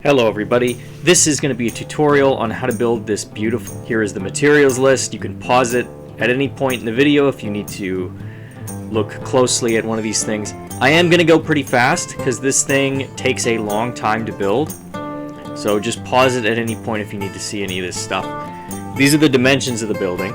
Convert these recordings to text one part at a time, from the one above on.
Hello everybody, this is going to be a tutorial on how to build this beautiful. Here is the materials list. You can pause it at any point in the video if you need to look closely at one of these things. I am going to go pretty fast because this thing takes a long time to build. So just pause it at any point if you need to see any of this stuff. These are the dimensions of the building.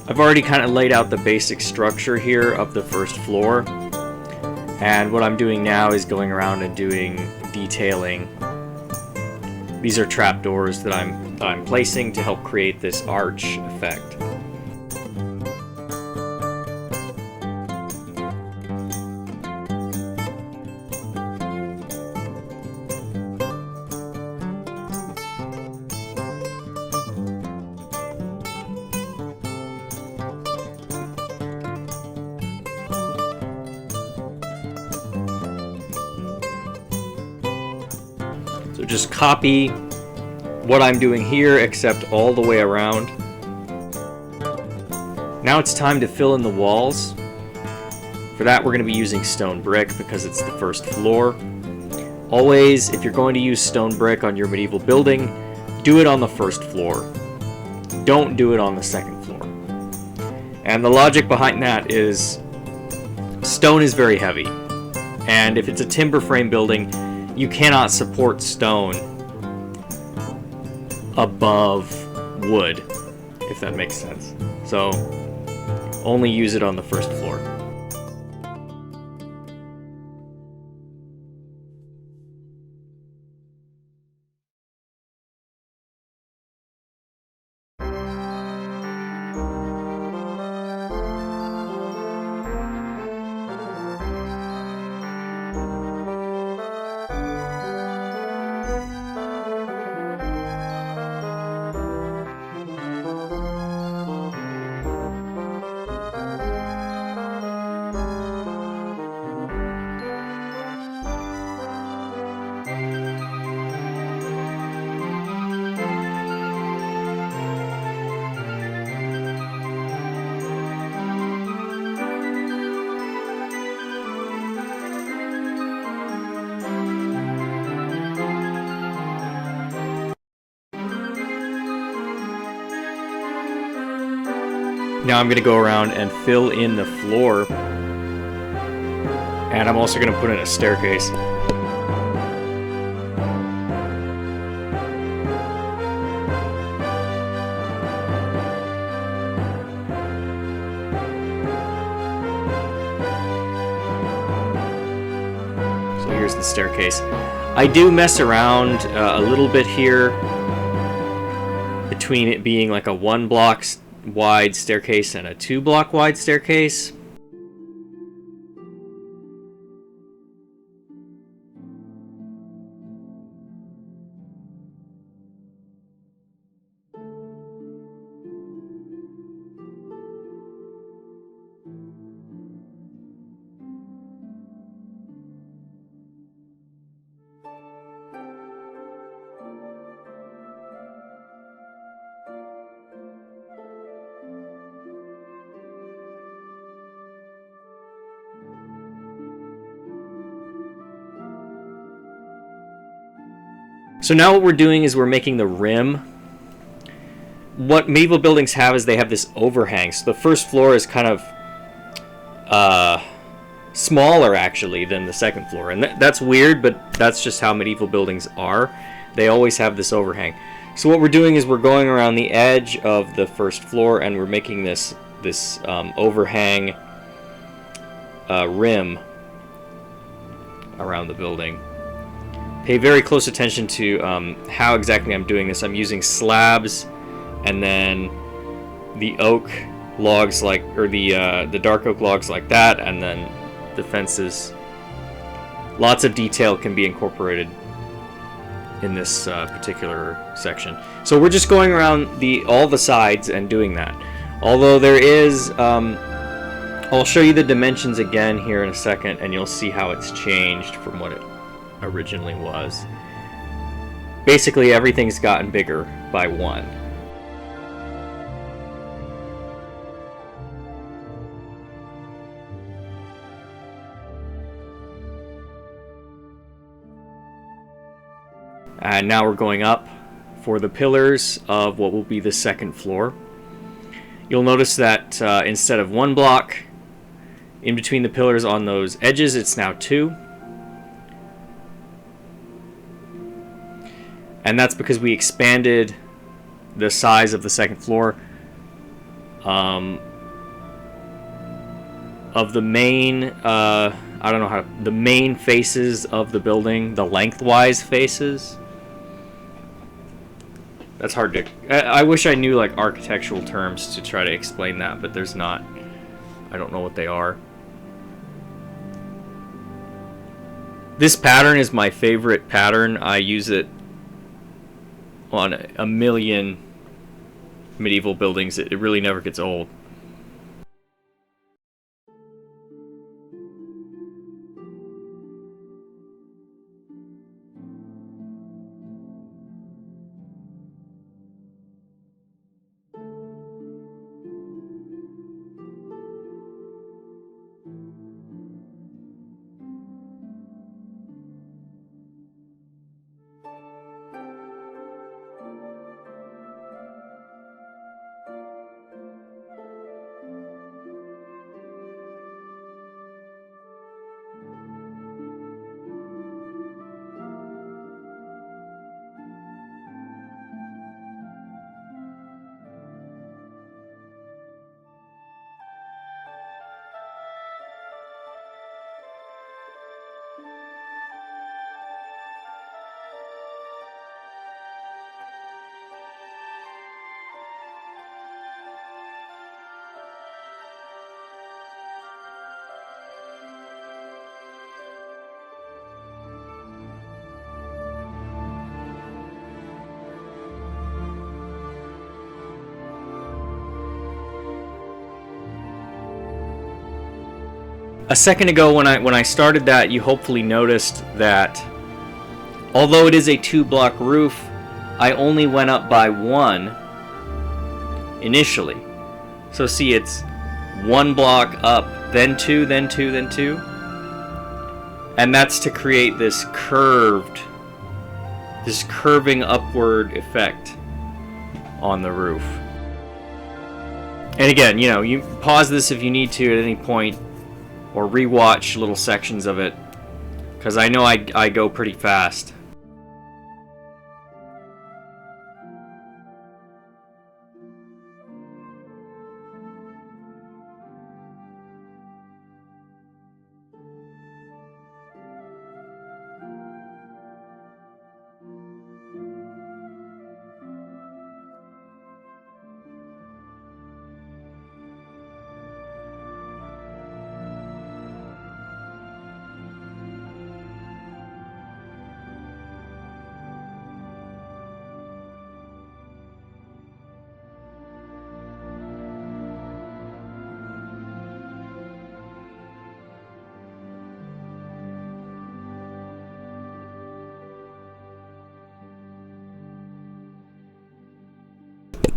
I've already kind of laid out the basic structure here of the first floor. And what I'm doing now is going around and doing detailing. These are trapdoors that I'm placing to help create this arch effect. So just copy what I'm doing here, except all the way around. Now it's time to fill in the walls. For that, we're going to be using stone brick because it's the first floor. Always, if you're going to use stone brick on your medieval building, do it on the first floor. Don't do it on the second floor. And the logic behind that is stone is very heavy. And if it's a timber frame building, you cannot support stone above wood, if that makes sense. So only use it on the first floor. Now I'm going to go around and fill in the floor, and I'm also going to put in a staircase. So here's the staircase. I do mess around a little bit here between it being like a 1 block wide staircase and a 2 block wide staircase. So now what we're doing is we're making the rim. What medieval buildings have is they have this overhang. So the first floor is kind of smaller actually than the second floor. And that's weird, but that's just how medieval buildings are. They always have this overhang. So what we're doing is we're going around the edge of the first floor and we're making this overhang rim around the building. Pay very close attention to how exactly I'm doing this. I'm using slabs and then the oak logs or the dark oak logs like that, and then the fences. Lots of detail can be incorporated in this particular section. So we're just going around all the sides and doing that. Although there is, I'll show you the dimensions again here in a second, and you'll see how it's changed from what it originally was. Basically everything's gotten bigger by 1. And now we're going up for the pillars of what will be the second floor. You'll notice that instead of one block in between the pillars on those edges, it's now two. And that's because we expanded the size of the second floor of the main the main faces of the building, the lengthwise faces. That's hard to... I wish I knew like architectural terms to try to explain that, but there's not. I don't know what they are. This pattern is my favorite pattern. I use it on a million medieval buildings. It really never gets old. A second ago when I started that, you hopefully noticed that although it is a 2-block roof, I only went up by 1 initially. So see, it's 1 block up, then 2, then 2, then 2. And that's to create this curving upward effect on the roof. And again, you know, you pause this if you need to at any point, or rewatch little sections of it, because I know I go pretty fast.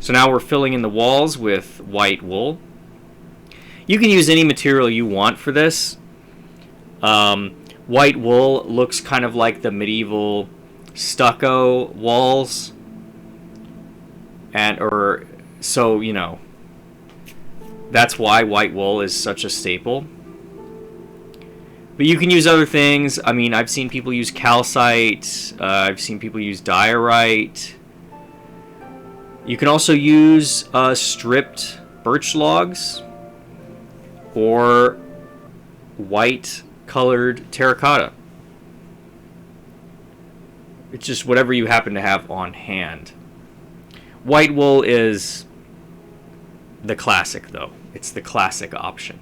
So now we're filling in the walls with white wool. You can use any material you want for this. White wool looks kind of like the medieval stucco walls, so you know, that's why white wool is such a staple. But you can use other things. I mean, I've seen people use calcite. I've seen people use diorite. You can also use stripped birch logs or white colored terracotta. It's just whatever you happen to have on hand. White wool is the classic, though. It's the classic option.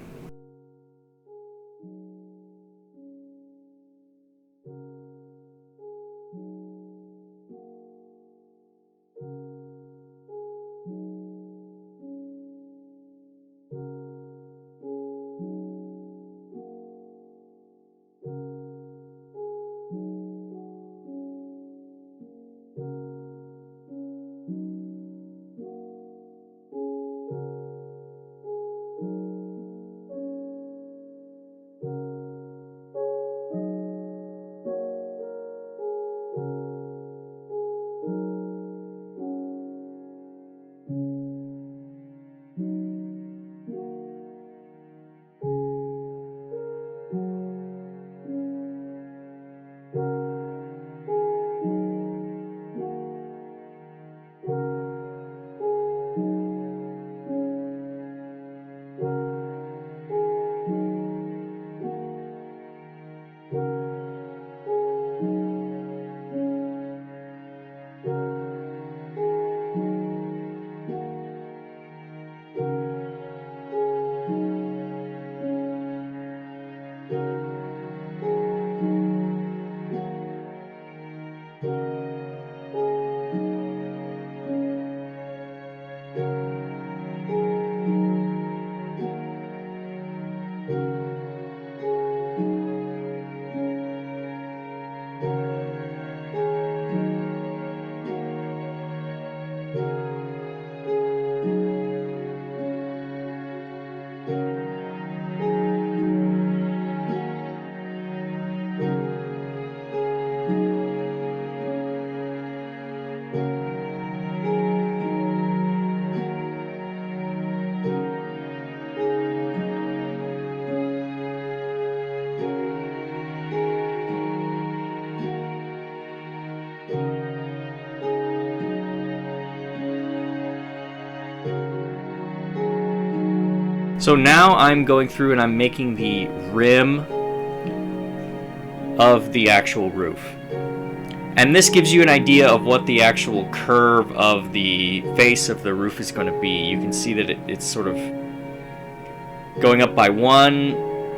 So now I'm going through and I'm making the rim of the actual roof. And this gives you an idea of what the actual curve of the face of the roof is going to be. You can see that it's sort of going up by 1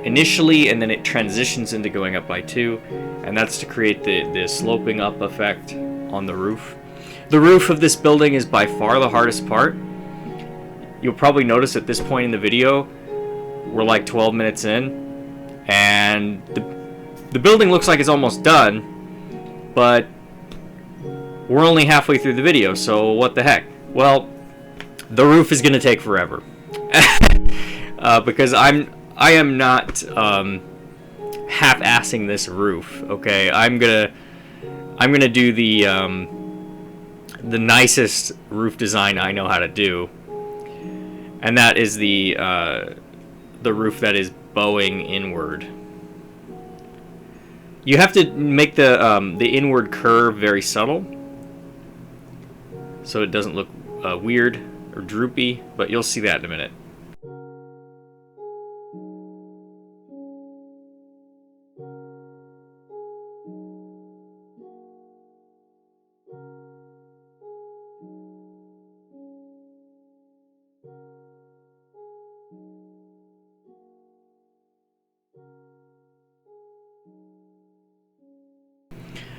initially, and then it transitions into going up by 2, and that's to create the sloping up effect on the roof. The roof of this building is by far the hardest part. You'll probably notice at this point in the video, we're like 12 minutes in, and the building looks like it's almost done, but we're only halfway through the video, so what the heck? Well, the roof is going to take forever. Because I am not half-assing this roof, okay? I'm gonna do the nicest roof design I know how to do, and that is the roof that is bowing inward. You have to make the inward curve very subtle, so it doesn't look weird or droopy, but you'll see that in a minute.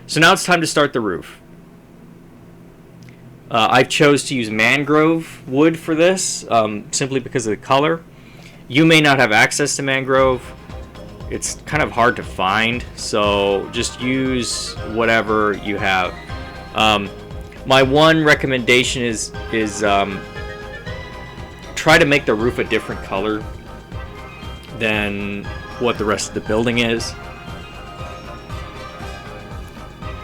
So now it's time to start the roof. I've chose to use mangrove wood for this, simply because of the color. You may not have access to mangrove. It's kind of hard to find, so just use whatever you have. My one recommendation is try to make the roof a different color than what the rest of the building is.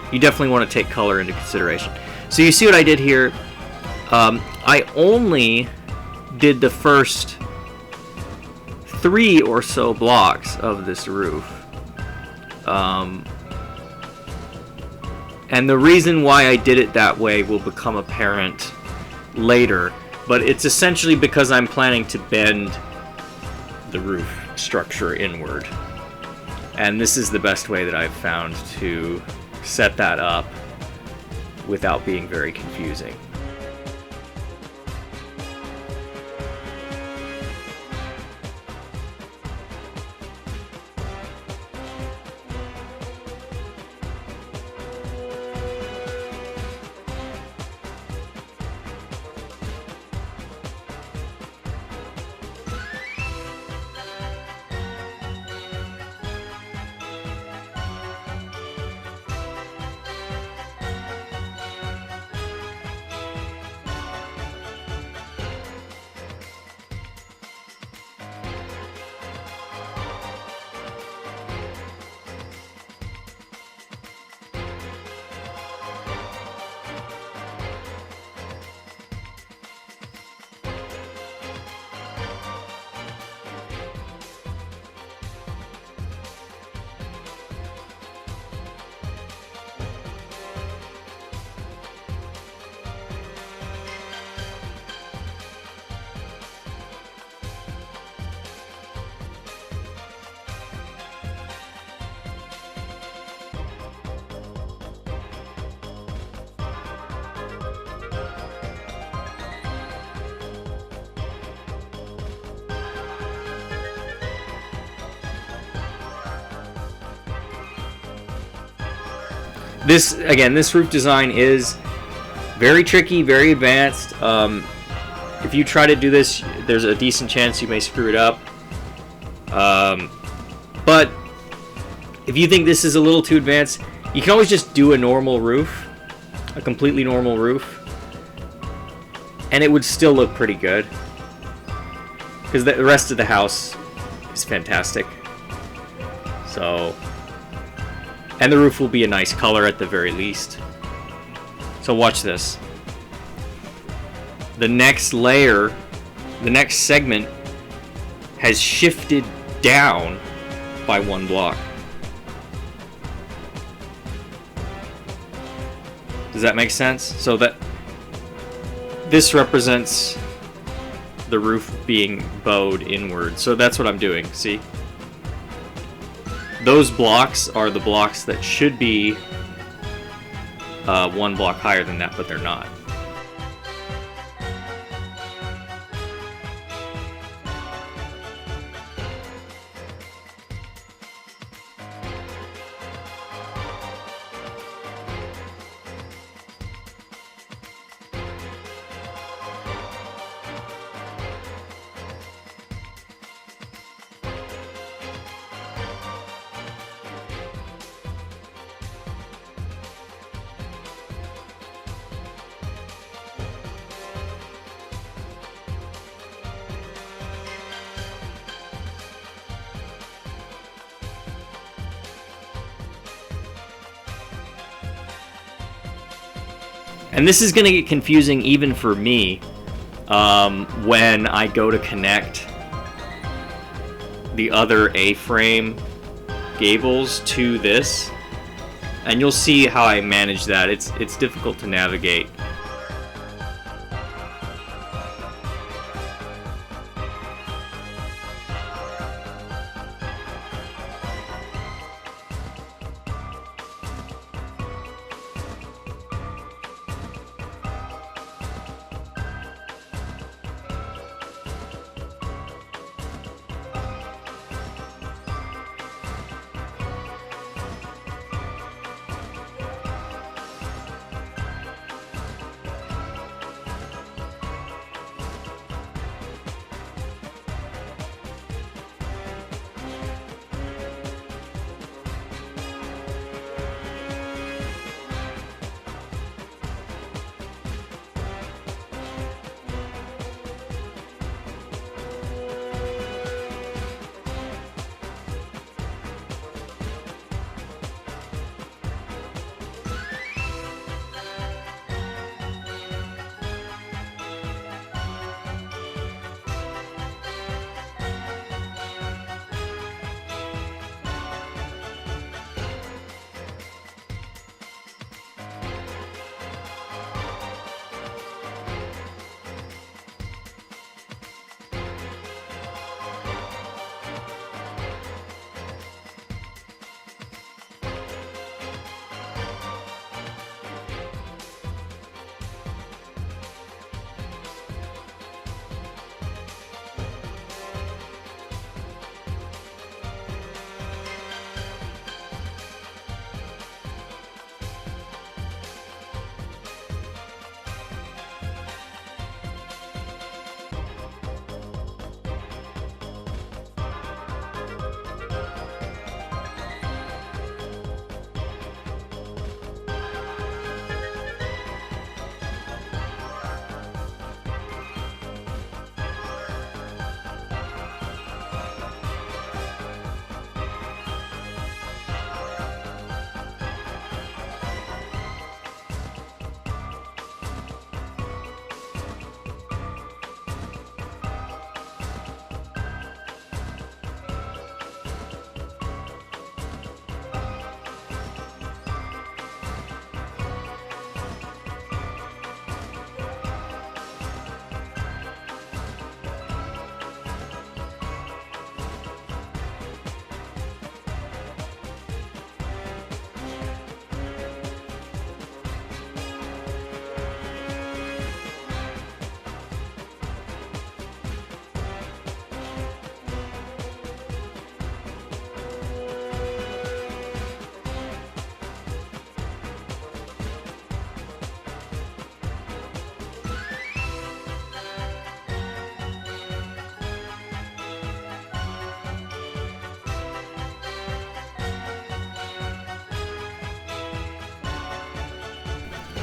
You definitely want to take color into consideration. So you see what I did here. I only did the first 3 or so blocks of this roof. And the reason why I did it that way will become apparent later. But it's essentially because I'm planning to bend the roof structure inward. And this is the best way that I've found to set that up without being very confusing. This roof design is very tricky, very advanced. If you try to do this, there's a decent chance you may screw it up. But if you think this is a little too advanced, you can always just do a normal roof, a completely normal roof, and it would still look pretty good, because the rest of the house is fantastic. So, and the roof will be a nice color at the very least. So watch this. The next layer, the next segment, has shifted down by 1 block. Does that make sense? So that this represents the roof being bowed inward. So that's what I'm doing, see? Those blocks are the blocks that should be one block higher than that, but they're not. And this is going to get confusing even for me when I go to connect the other A-frame gables to this. And you'll see how I manage that. It's difficult to navigate.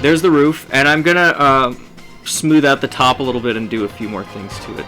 There's the roof, and I'm gonna smooth out the top a little bit and do a few more things to it.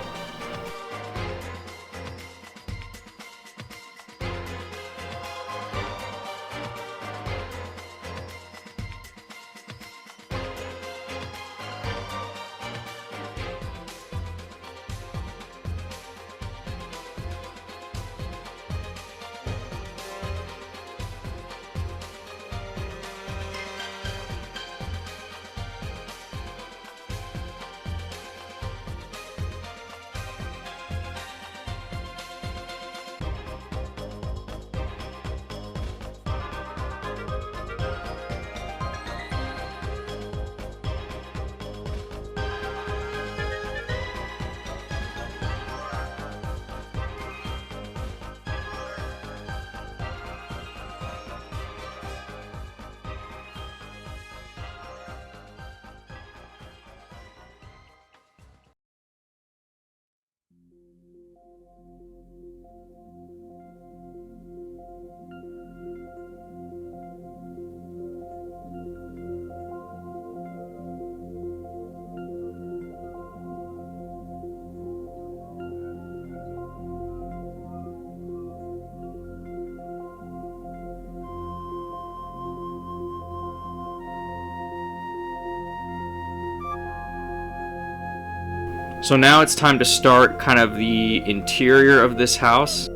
So now it's time to start kind of the interior of this house.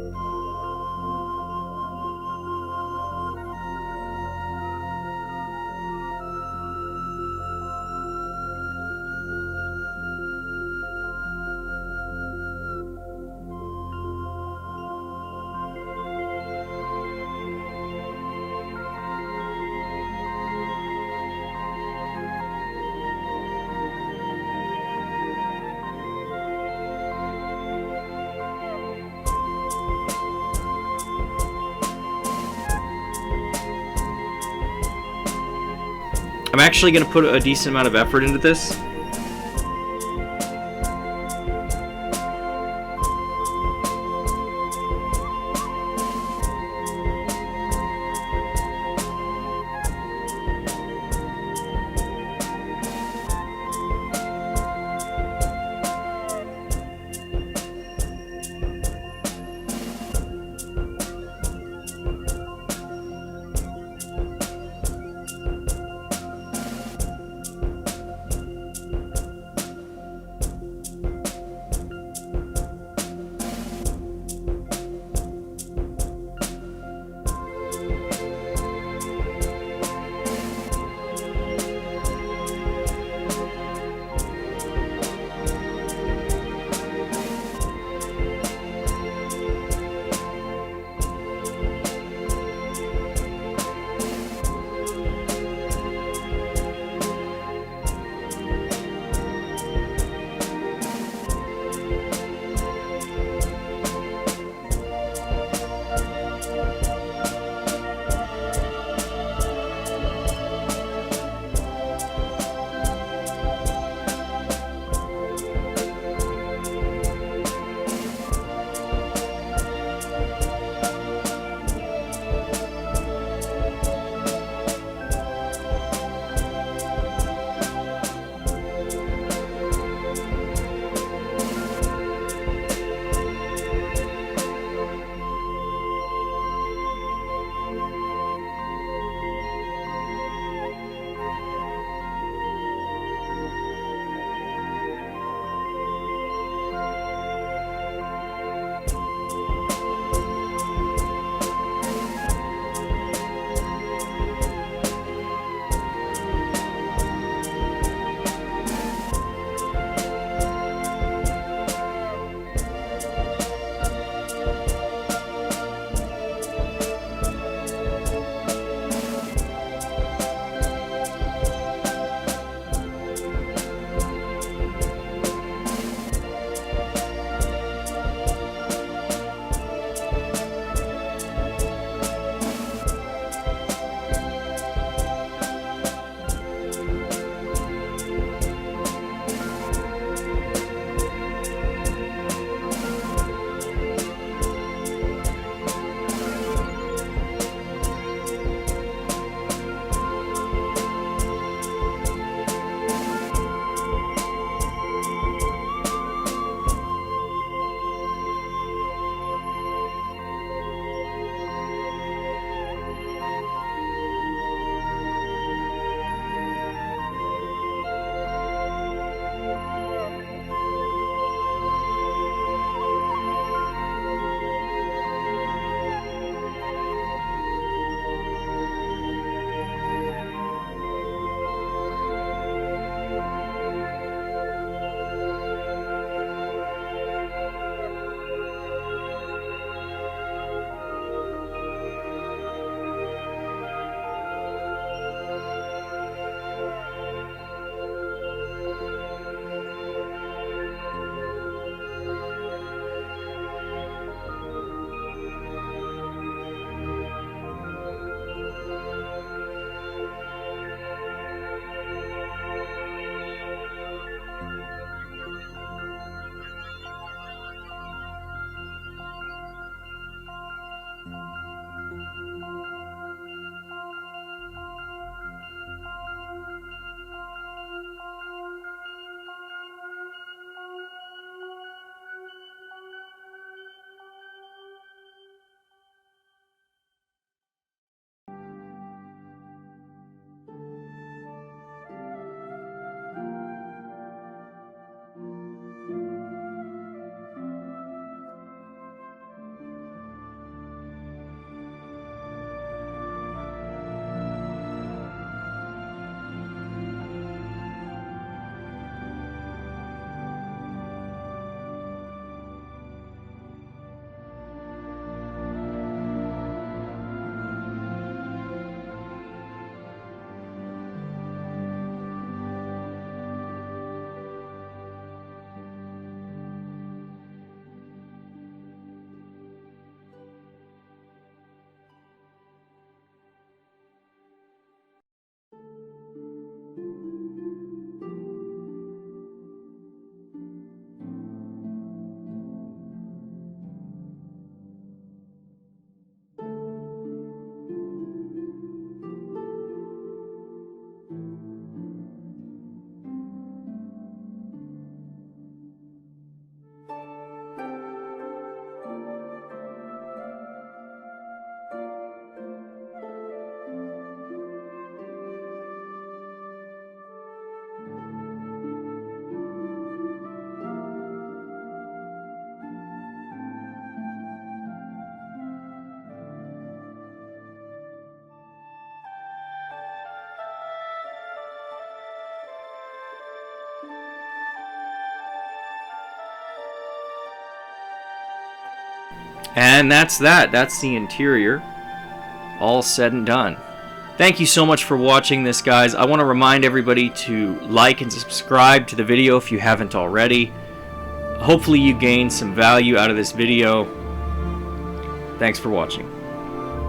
I'm actually going to put a decent amount of effort into this. And that's that. That's the interior, all said and done. Thank you so much for watching this, guys. I want to remind everybody to like and subscribe to the video if you haven't already. Hopefully you gained some value out of this video. Thanks for watching.